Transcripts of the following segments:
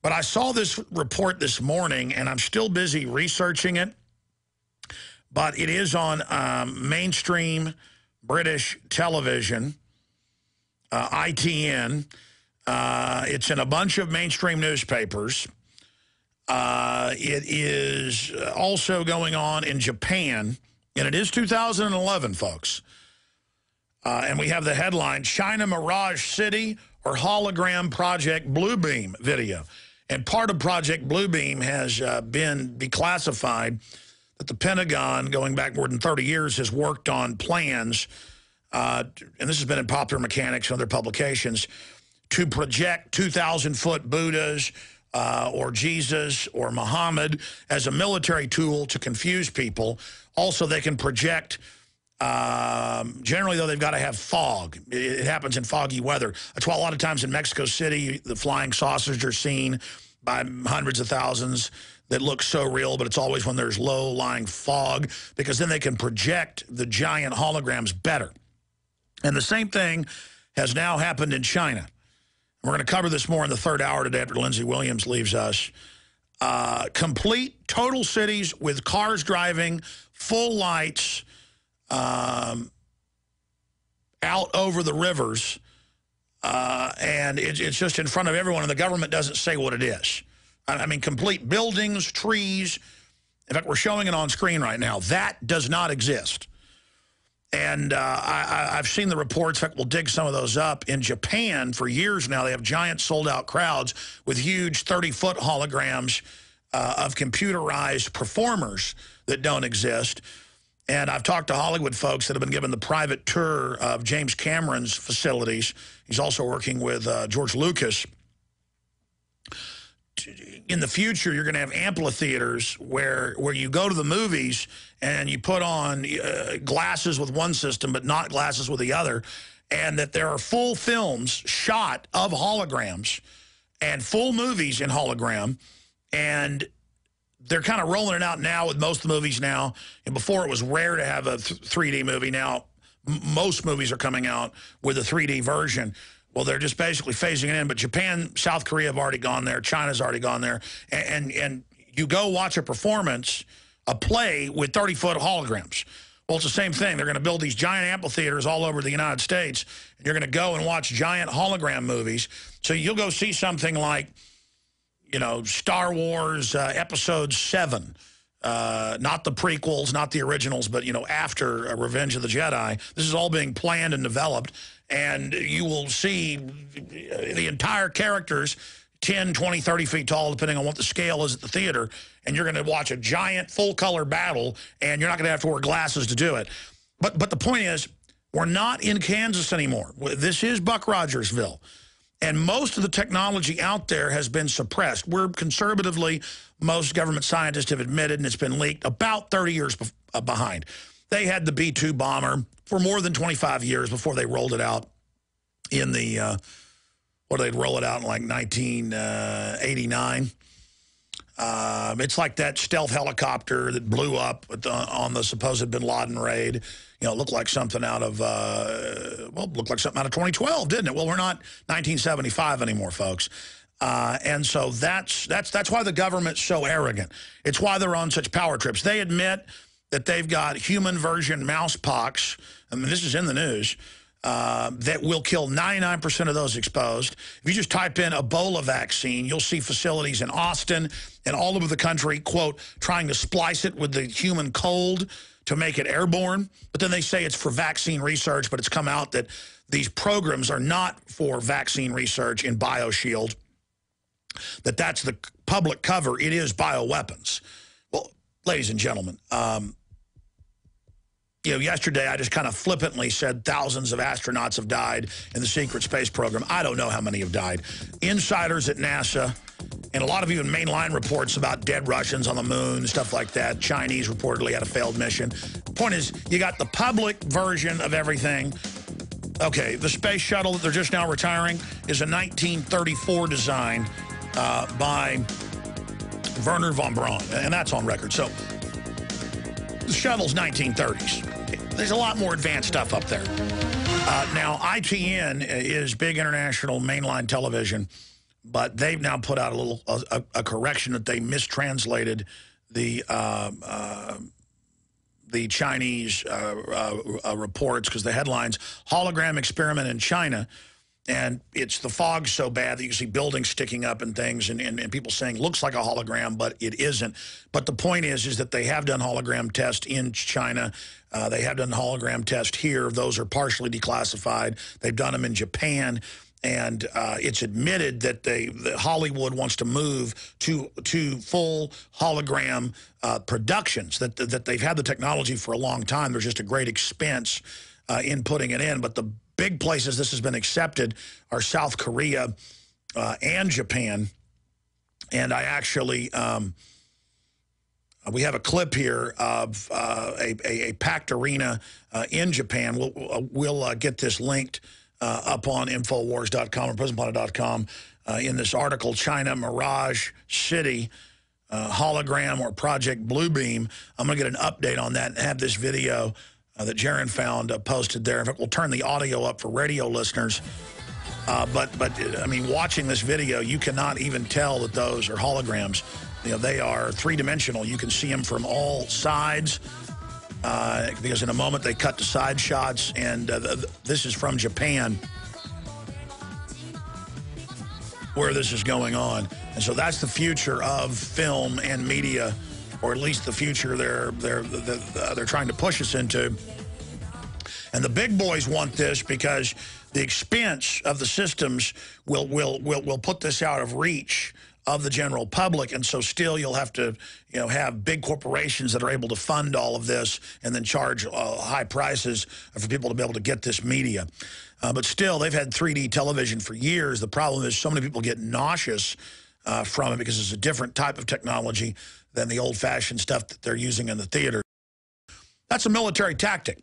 But I saw this report this morning, and I'm still busy researching it. But it is on mainstream British television, ITN. It's in a bunch of mainstream newspapers. It is also going on in Japan, and it is 2011, folks. And we have the headline, China Mirage City or Hologram Project Bluebeam video. And part of Project Bluebeam has been declassified, that the Pentagon, going back more than 30 years, has worked on plans, and this has been in Popular Mechanics and other publications, to project 2,000-foot Buddhas or Jesus or Muhammad as a military tool to confuse people. Also, they can project, generally, though, they've got to have fog. It happens in foggy weather. That's why a lot of times in Mexico City, the flying saucers are seen by hundreds of thousands that look so real, but it's always when there's low-lying fog, because then they can project the giant holograms better. And the same thing has now happened in China. We're going to cover this more in the third hour today after Lindsey Williams leaves us. Complete, total cities with cars driving, full lights, out over the rivers, and it's just in front of everyone, and the government doesn't say what it is. I mean, complete buildings, trees. In fact, we're showing it on screen right now. That does not exist. And I've seen the reports. In fact, we'll dig some of those up. In Japan, for years now, they have giant sold-out crowds with huge 30-foot holograms of computerized performers that don't exist. And I've talked to Hollywood folks that have been given the private tour of James Cameron's facilities. He's also working with George Lucas. In the future, you're going to have amphitheaters where you go to the movies and you put on glasses with one system but not glasses with the other, and that there are full films shot of holograms and full movies in hologram, and they're kind of rolling it out now with most of the movies now. And before, it was rare to have a 3D movie. Now, most movies are coming out with a 3D version. Well, they're just basically phasing it in. But Japan, South Korea have already gone there. China's already gone there. And you go watch a performance, a play with 30-foot holograms. Well, it's the same thing. They're going to build these giant amphitheaters all over the United States. And you're going to go and watch giant hologram movies. So you'll go see something like, you know, Star Wars Episode 7. Not the prequels, not the originals, but, you know, after Revenge of the Jedi. This is all being planned and developed. And you will see the entire characters 10, 20, 30 feet tall, depending on what the scale is at the theater. And you're going to watch a giant full-color battle, and you're not going to have to wear glasses to do it. But the point is, we're not in Kansas anymore. This is Buck Rogersville. And most of the technology out there has been suppressed. We're conservatively, most government scientists have admitted, and it's been leaked, about 30 years behind. They had the B-2 bomber for more than 25 years before they rolled it out in the, they'd roll it out in like 1989. It's like that stealth helicopter that blew up on the supposed bin Laden raid. You know, it looked like something out of, looked like something out of 2012, didn't it? Well, we're not 1975 anymore, folks. And so that's why the government's so arrogant. It's why they're on such power trips. They admit that they've got human version mouse pox. I mean, this is in the news. That will kill 99% of those exposed. If you just type in Ebola vaccine, you'll see facilities in Austin and all over the country, quote, trying to splice it with the human cold to make it airborne. But then they say it's for vaccine research, but it's come out that these programs are not for vaccine research in BioShield, that's the public cover. It is bioweapons. Well, ladies and gentlemen, you know, yesterday I just kind of flippantly said thousands of astronauts have died in the secret space program. I don't know how many have died. Insiders at NASA, and a lot of even mainline reports about dead Russians on the moon, stuff like that. Chinese reportedly had a failed mission. The point is, you got the public version of everything. Okay, the space shuttle that they're just now retiring is a 1934 design by Werner von Braun, and that's on record. So the shuttle's 1930s. There's a lot more advanced stuff up there. Now, ITN is big international mainline television. but they've now put out a correction that they mistranslated the Chinese reports, because the headlines, hologram experiment in China, and it's the fog so bad that you see buildings sticking up and things, and people saying looks like a hologram, but it isn't. But the point is that they have done hologram tests in China. They have done hologram tests here. Those are partially declassified. They've done them in Japan. And it's admitted that that Hollywood wants to move to full hologram productions, that they've had the technology for a long time. There's just a great expense in putting it in. But the big places this has been accepted are South Korea and Japan. And I actually, we have a clip here of a packed arena in Japan. We'll get this linked up on Infowars.com or PrisonPlanet.com in this article, China Mirage City hologram or Project Bluebeam. I'm going to get an update on that and have this video that Jaron found posted there. In fact, we'll turn the audio up for radio listeners. But I mean, watching this video, you cannot even tell that those are holograms. You know, they are three-dimensional. You can see them from all sides. Because in a moment they cut to side shots, and this is from Japan, where this is going on. And so that's the future of film and media, or at least the future they're trying to push us into. And the big boys want this because the expense of the systems will put this out of reach of the general public, and so still you'll have to, you know, have big corporations that are able to fund all of this and then charge high prices for people to be able to get this media. But still, they've had 3D television for years. The problem is so many people get nauseous from it because it's a different type of technology than the old-fashioned stuff that they're using in the theater. That's a military tactic.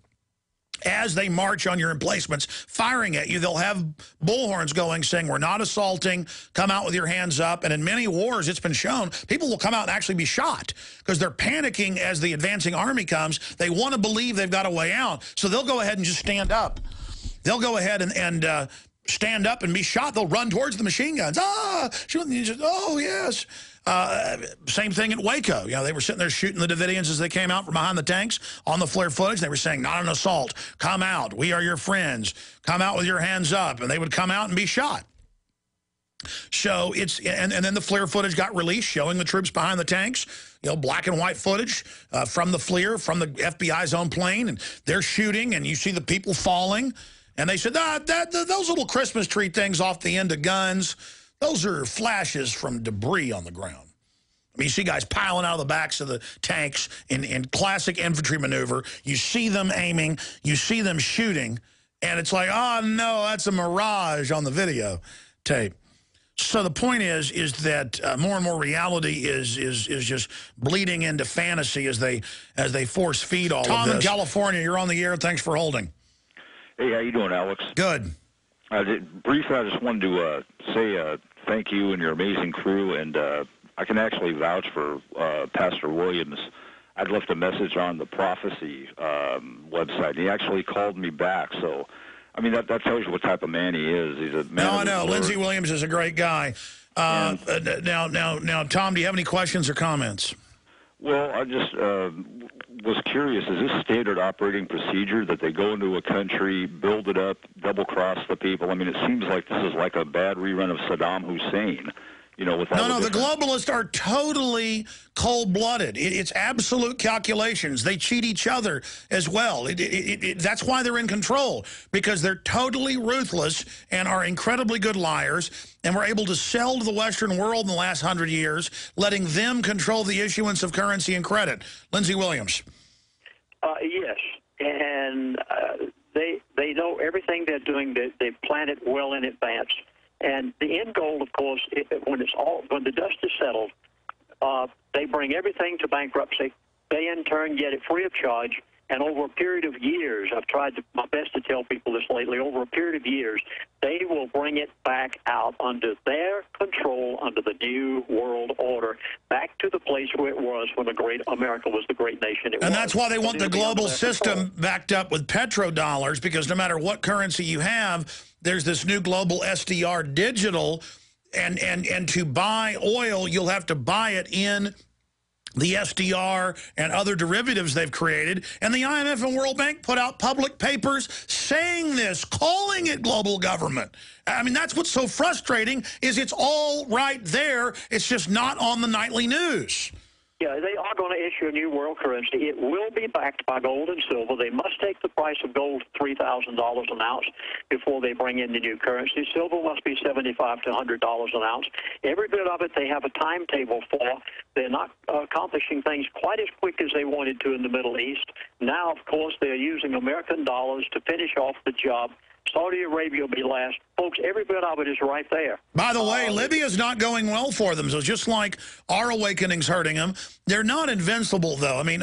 As they march on your emplacements, firing at you, they'll have bullhorns going saying, we're not assaulting, come out with your hands up. And in many wars, it's been shown, people will come out and actually be shot because they're panicking as the advancing army comes. They want to believe they've got a way out, so they'll go ahead and just stand up. They'll go ahead and stand up and be shot. They'll run towards the machine guns. Ah! Oh, yes. Same thing at Waco. You know, they were sitting there shooting the Davidians as they came out from behind the tanks on the flare footage. They were saying, not an assault. Come out. We are your friends. Come out with your hands up. And they would come out and be shot. So it's, and then the flare footage got released showing the troops behind the tanks, you know, black and white footage from the FLIR, from the FBI's own plane. And they're shooting, and you see the people falling. And they said, those little Christmas tree things off the end of guns, those are flashes from debris on the ground. I mean, you see guys piling out of the backs of the tanks in classic infantry maneuver. You see them aiming. You see them shooting. And it's like, oh, no, that's a mirage on the video tape. So the point is that more and more reality is just bleeding into fantasy as they force feed all of this. Tom in California, you're on the air. Thanks for holding. Hey, how you doing, Alex? Good. Briefly, I just wanted to say thank you and your amazing crew, and I can actually vouch for Pastor Williams. I'd left a message on the Prophecy website. He actually called me back, so I mean that tells you what type of man he is. He's a man. No, I know. Lindsey Williams is a great guy. Now, Tom, do you have any questions or comments? Well, I just was curious, is this standard operating procedure that they go into a country, build it up, double-cross the people? I mean, it seems like this is like a bad rerun of Saddam Hussein. You know, with all the globalists are totally cold-blooded. It's absolute calculations. They cheat each other as well. That's why they're in control, because they're totally ruthless and are incredibly good liars, and were able to sell to the Western world in the last 100 years, letting them control the issuance of currency and credit. Lindsey Williams. Yes, and they know everything they're doing. They plan it well in advance. And the end goal, of course, when the dust is settled, they bring everything to bankruptcy. They, in turn, get it free of charge. And over a period of years, I've tried my best to tell people this lately, over a period of years, they will bring it back out under their control, under the new world order, back to the place where it was when America was the great nation it was. And that's why they want the global system backed up with petrodollars, because no matter what currency you have, there's this new global SDR digital And to buy oil, you'll have to buy it in the SDR and other derivatives they've created. And the IMF and World Bank put out public papers saying this, calling it global government. I mean, that's what's so frustrating, is it's all right there. It's just not on the nightly news. Yeah, they are going to issue a new world currency. It will be backed by gold and silver. They must take the price of gold to $3,000 an ounce before they bring in the new currency. Silver must be $75 to $100 an ounce. Every bit of it they have a timetable for. They're not accomplishing things quite as quick as they wanted to in the Middle East. Now, of course, they're using American dollars to finish off the job. Saudi Arabia will be last. Folks, every bit of it is right there. By the way, Libya's not going well for them. So just like our awakening's hurting them, they're not invincible, though. I mean,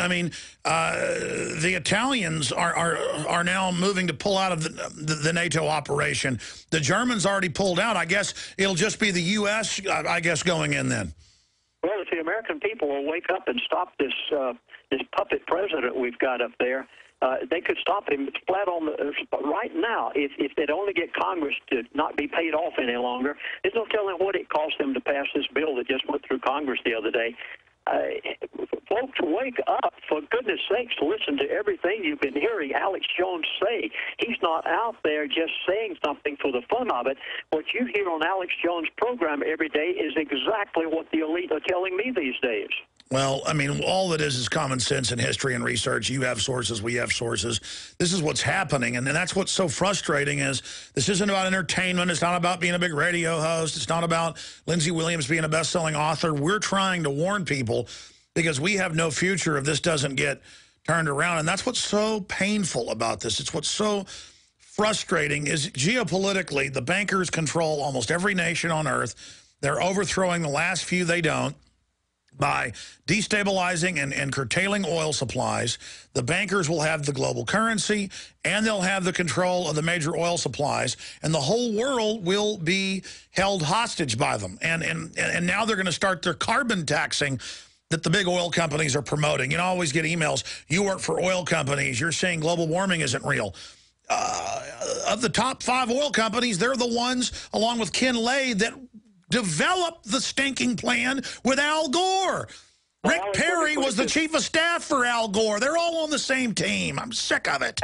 the Italians are now moving to pull out of the NATO operation. The Germans already pulled out. I guess it'll just be the U.S., I guess, going in then. Well, if the American people will wake up and stop this puppet president we've got up there, they could stop him flat on the right now. If they'd only get Congress to not be paid off any longer, there's no telling what it cost them to pass this bill that just went through Congress the other day. Folks, wake up. For goodness sakes, listen to everything you've been hearing Alex Jones say. He's not out there just saying something for the fun of it. What you hear on Alex Jones' program every day is exactly what the elite are telling me these days. Well, I mean, all that is common sense and history and research. You have sources, we have sources. This is what's happening, and that's what's so frustrating is this isn't about entertainment. It's not about being a big radio host. It's not about Lindsey Williams being a best-selling author. We're trying to warn people because we have no future if this doesn't get turned around, and that's what's so painful about this. It's what's so frustrating is geopolitically, the bankers control almost every nation on earth. They're overthrowing the last few they don't. By destabilizing and curtailing oil supplies, the bankers will have the global currency, and they'll have the control of the major oil supplies, and the whole world will be held hostage by them. And now they're going to start their carbon taxing that the big oil companies are promoting. You know, I always get emails, you work for oil companies, you're saying global warming isn't real. Of the top 5 oil companies, they're the ones, along with Ken Lay, that developed the stinking plan with Al Gore. Rick Perry was the chief of staff for Al Gore. They're all on the same team. I'm sick of it.